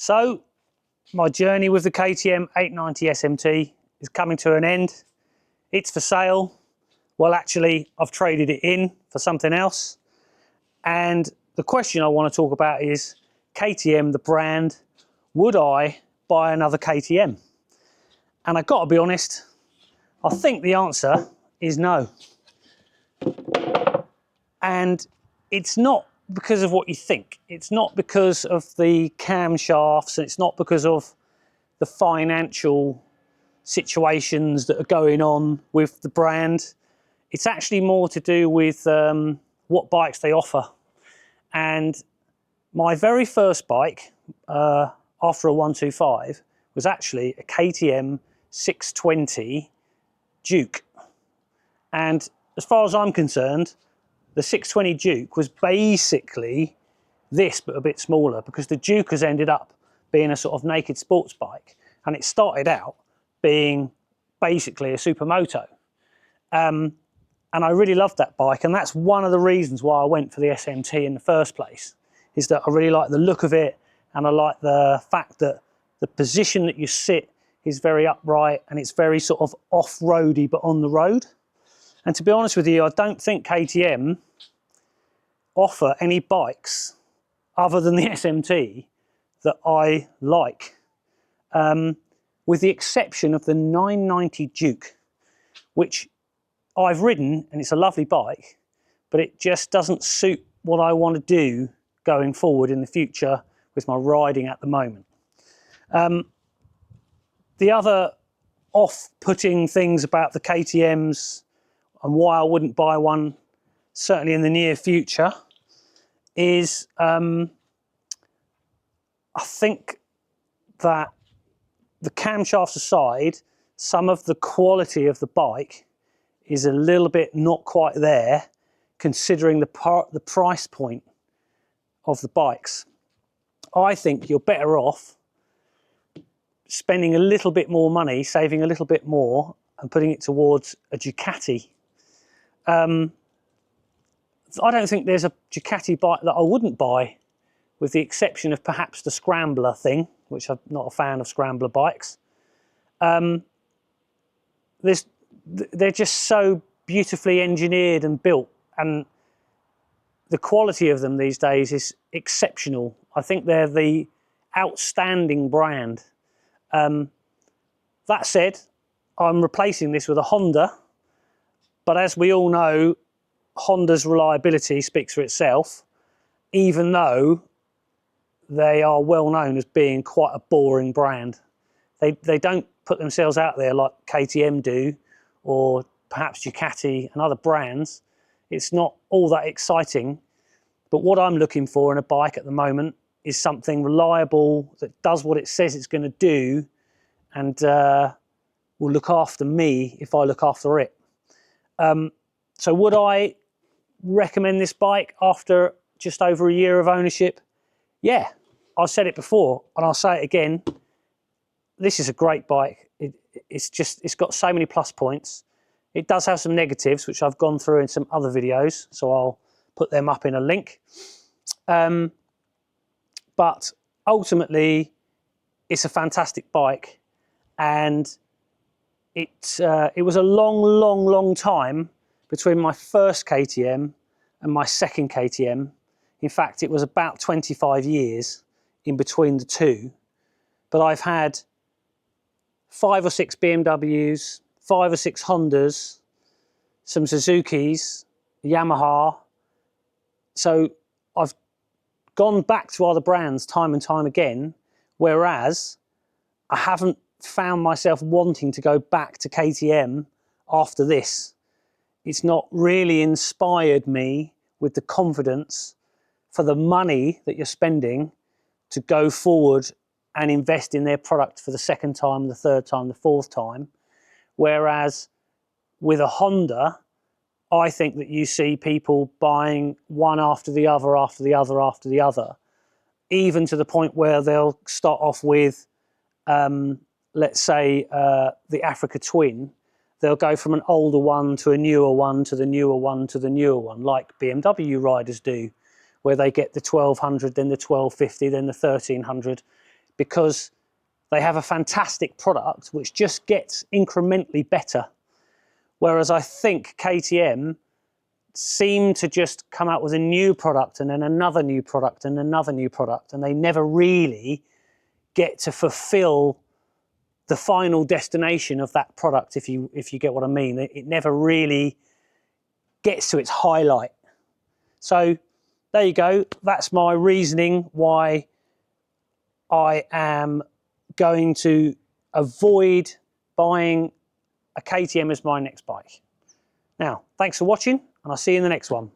So my journey with the KTM 890 SMT is coming to an end. It's for sale. Well, actually, I've traded it in for something else. And the question I want to talk about is KTM, the brand. Would I buy another KTM? And I've got to be honest, I think the answer is no. And it's not because of what you think. It's not because of the camshafts, and it's not because of the financial situations that are going on with the brand. It's actually more to do with what bikes they offer. And my very first bike, after a 125, was actually a KTM 620 Duke. And as far as I'm concerned, the 620 Duke was basically this, but a bit smaller, because the Duke has ended up being a sort of naked sports bike, and it started out being basically a supermoto. And I really loved that bike, and that's one of the reasons why I went for the SMT in the first place, is that I really like the look of it, and I like the fact that the position that you sit is very upright, and it's very sort of off-roady, but on the road. And to be honest with you, I don't think KTM offer any bikes other than the SMT that I like, with the exception of the 990 Duke, which I've ridden, and it's a lovely bike, but it just doesn't suit what I want to do going forward in the future with my riding at the moment. The other off-putting things about the KTMs and why I wouldn't buy one, certainly in the near future, is I think that the camshafts aside, some of the quality of the bike is a little bit not quite there, considering the price point of the bikes. I think you're better off spending a little bit more money, saving a little bit more, and putting it towards a Ducati. I don't think there's a Ducati bike that I wouldn't buy, with the exception of perhaps the Scrambler thing, which I'm not a fan of Scrambler bikes. They're just so beautifully engineered and built, and the quality of them these days is exceptional. I think they're the outstanding brand. That said, I'm replacing this with a Honda, but as we all know, Honda's reliability speaks for itself, even though they are well known as being quite a boring brand. They don't put themselves out there like KTM do, or perhaps Ducati and other brands. It's not all that exciting, but what I'm looking for in a bike at the moment is something reliable that does what it says it's going to do, and will look after me if I look after it. So would I recommend this bike after just over a year of ownership? Yeah, I've said it before and I'll say it again. This is a great bike. It's got so many plus points. It does have some negatives, which I've gone through in some other videos, so I'll put them up in a link. But ultimately, it's a fantastic bike, and it was a long time between my first KTM and my second KTM. In fact, it was about 25 years in between the two. But I've had 5 or 6 BMWs, 5 or 6 Hondas, some Suzukis, Yamaha. So I've gone back to other brands time and time again, whereas I haven't found myself wanting to go back to KTM after this. It's not really inspired me with the confidence for the money that you're spending to go forward and invest in their product for the second time, the third time, the fourth time. Whereas with a Honda, I think that you see people buying one after the other, after the other, after the other, even to the point where they'll start off with, let's say, the Africa Twin. They'll go from an older one to a newer one to the newer one to the newer one, like BMW riders do, where they get the 1200, then the 1250, then the 1300. because they have a fantastic product which just gets incrementally better. Whereas I think KTM seem to just come out with a new product and then another new product and another new product, and they never really get to fulfill the final destination of that product, if you get what I mean. It never really gets to its highlight. So there you go. That's my reasoning why I am going to avoid buying a KTM as my next bike. Now, thanks for watching, and I'll see you in the next one.